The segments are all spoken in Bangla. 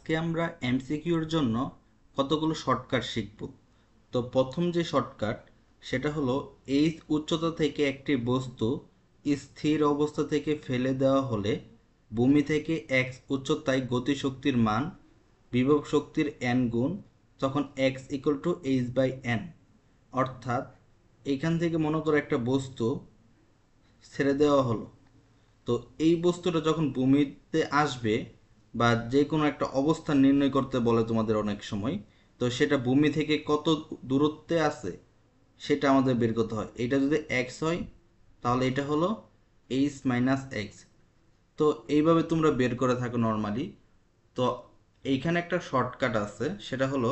আজকে আমরা এমসিকিউর জন্য কতগুলো শর্টকাট শিখব। তো প্রথম যে শর্টকাট সেটা হলো এই উচ্চতা থেকে একটি বস্তু স্থির অবস্থা থেকে ফেলে দেওয়া হলে ভূমি থেকে এক্স উচ্চতায় গতিশক্তির মান বিভব শক্তির এন গুণ, তখন X equal to H by N. অর্থাৎ এখান থেকে মনে করো একটা বস্তু ছেড়ে দেওয়া হলো, তো এই বস্তুটা যখন ভূমিতে আসবে বা যে কোনো একটা অবস্থান নির্ণয় করতে বলে তোমাদের অনেক সময়, তো সেটা ভূমি থেকে কত দূরত্বে আছে সেটা আমাদের বের করতে হয়। এটা যদি এক্স হয় তাহলে এটা হলো এইচ মাইনাস এক্স। তো এইভাবে তোমরা বের করে থাকো নর্মালি। তো এইখানে একটা শর্টকাট আছে, সেটা হলো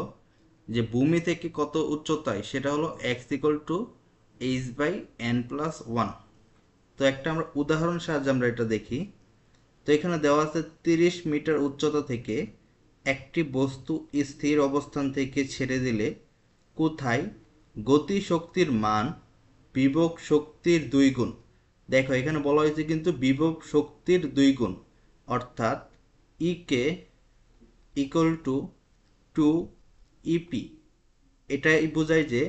যে ভূমি থেকে কত উচ্চতায় সেটা হলো X equal to H by N plus one. তো একটা আমরা উদাহরণ সাহায্যে আমরা এটা দেখি। তো এখানে দেওয়া আছে 30 মিটার উচ্চতা থেকে একটি বস্তু স্থির অবস্থান থেকে ছেড়ে দিলে কোথায় গতি শক্তির মান বিভব শক্তির 2 গুণ। দেখো এখানে বলা হয়েছে কিন্তু বিভব শক্তির 2 গুণ, অর্থাৎ ইকে ইকুয়াল টু 2 ইপি। এটাই বোঝায় যে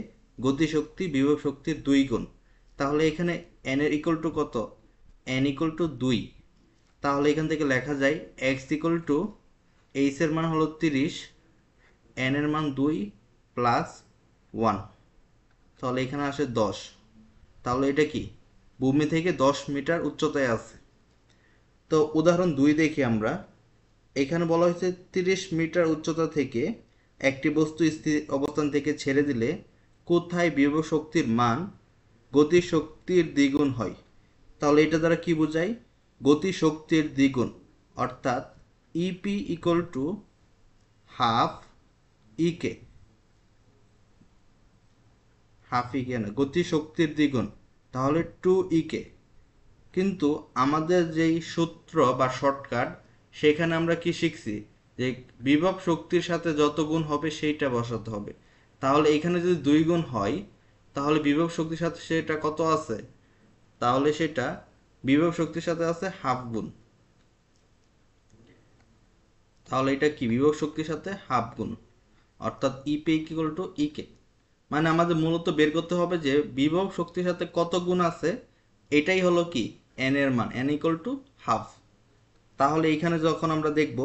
গতিশক্তি বিভব শক্তির 2 গুণ। তাহলে এখানে এন এর ইকুয়াল টু কত? N equal to 2। তাহলে এখান থেকে লেখা যায় এক্স ইকুয়াল টু এইচ এর মান হলো 30, এন এর মান 2 প্লাস 1, তাহলে এখানে আসে 10। তাহলে এটা কি ভূমি থেকে 10 মিটার উচ্চতায় আছে। তো উদাহরণ 2 দেখি আমরা। এখানে বলা হয়েছে 30 মিটার উচ্চতা থেকে একটি বস্তু স্থির অবস্থান থেকে ছেড়ে দিলে কোথায় বিভব শক্তির মান গতি শক্তির দ্বিগুণ হয়। তাহলে এটা দ্বারা কি বোঝায়? গতি শক্তির দ্বিগুণ, অর্থাৎ EP equal to half EK, half EK না, গতি শক্তির দ্বিগুণ, তাহলে 2 ইকে। কিন্তু আমাদের যেই সূত্র বা শর্টকাট সেখানে আমরা কি শিখছি যে বিভব শক্তির সাথে যত গুণ হবে সেইটা বসাতে হবে। তাহলে এখানে যদি 2 গুণ হয় তাহলে বিভব শক্তির সাথে সেটা কত আছে? তাহলে সেটা বিভব শক্তির সাথে আছে হাফ গুণ। তাহলে এটা কি বিভব শক্তির সাথে হাফ গুণ, অর্থাৎ ইপি ইকুয়াল টু ইকে। মানে আমাদের মূলত বের করতে হবে যে বিভব শক্তির সাথে কত গুণ আছে, এটাই হলো কি এন এর মান, এন ইকুয়াল টু হাফ। তাহলে এইখানে যখন আমরা দেখব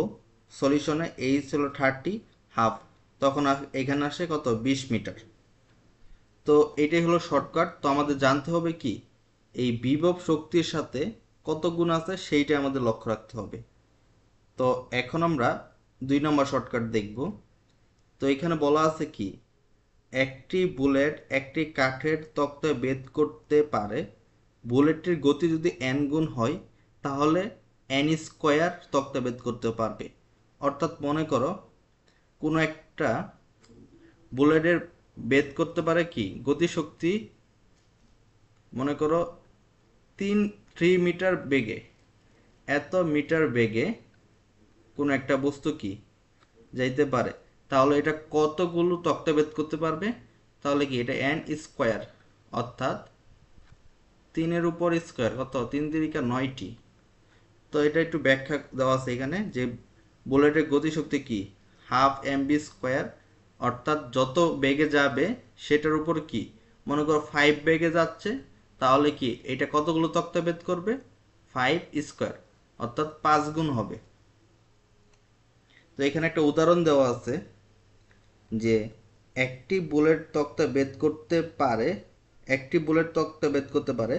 সলিউশনে এইচ হলো 30, হাফ, তখন এখানে আসে কত? 20 মিটার। তো এটাই হলো শর্টকাট। তো আমাদের জানতে হবে কি এই বিভব শক্তির সাথে কত গুণ আছে সেইটা আমাদের লক্ষ্য রাখতে হবে। তো এখন আমরা 2 নম্বর শর্টকাট দেখব। তো এখানে বলা আছে কি একটি বুলেট একটি কাঠের তক্তা ভেদ করতে পারে। বুলেটটির গতি যদি এন গুণ হয় তাহলে এন স্কোয়ার তক্তা ভেদ করতে পারবে। অর্থাৎ মনে করো কোনো একটা বুলেটের ভেদ করতে পারে কি গতিশক্তি, মনে করো 3 মিটার বেগে, এত মিটার বেগে কোনো একটা বস্তু কি যাইতে পারে। তাহলে এটা কতগুলো তক্তা ভেদ করতে পারবে? তাহলে কি এটা এন স্কোয়ার, অর্থাৎ 3 এর উপর স্কোয়ার, কত? 3 তিরিকা 9টি। তো এটা একটু ব্যাখ্যা দেওয়া আছে এখানে যে বুলেটের গতিশক্তি কি হাফ এমবি স্কোয়ার, অর্থাৎ যত বেগে যাবে সেটার উপর কি, মনে করো 5 বেগে যাচ্ছে, তাহলে কি এটা কতগুলো তক্তা ভেদ করবে? 5 স্কোয়ার, অর্থাৎ 5 গুণ হবে। তো এখানে একটা উদাহরণ দেওয়া আছে যে একটি বুলেট তক্তা ভেদ করতে পারে, একটি বুলেট তক্তা ভেদ করতে পারে,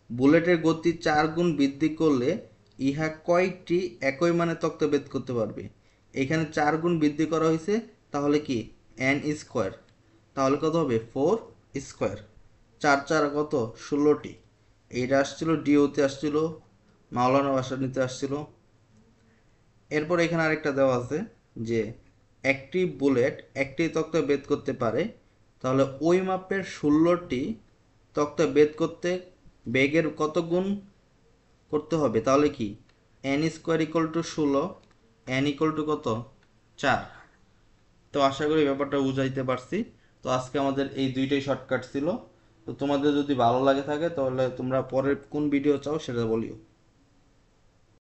বুলেটের গতি 4 গুণ বৃদ্ধি করলে ইহা কয়টি একই মানে তক্তা ভেদ করতে পারবে। এখানে 4 গুণ বৃদ্ধি করা হয়েছে, তাহলে কি এন স্কোয়ার, তাহলে কত হবে? 4 স্কোয়ার। 4 4 কত? 16টি। এইটা আসছিল ডিওতে আসছিল, মাওলানা ভাসানীতে আসছিল। এরপর এখানে আরেকটা দেওয়া আছে যে একটি বুলেট একটি তক্তা ভেদ করতে পারে, তাহলে ওই মাপের 16টি তক্তা ভেদ করতে বেগের কত গুণ করতে হবে? তাহলে কি N square equal to 16, N equal to কত? 4। তো আশা করি ব্যাপারটা বুঝাইতে পারছি। তো আজকে আমাদের এই দুইটাই শর্টকাট ছিল। তো তোমাদের যদি ভালো লাগে থাকে তাহলে তোমরা পরের কোন ভিডিও চাও সেটা বলিও।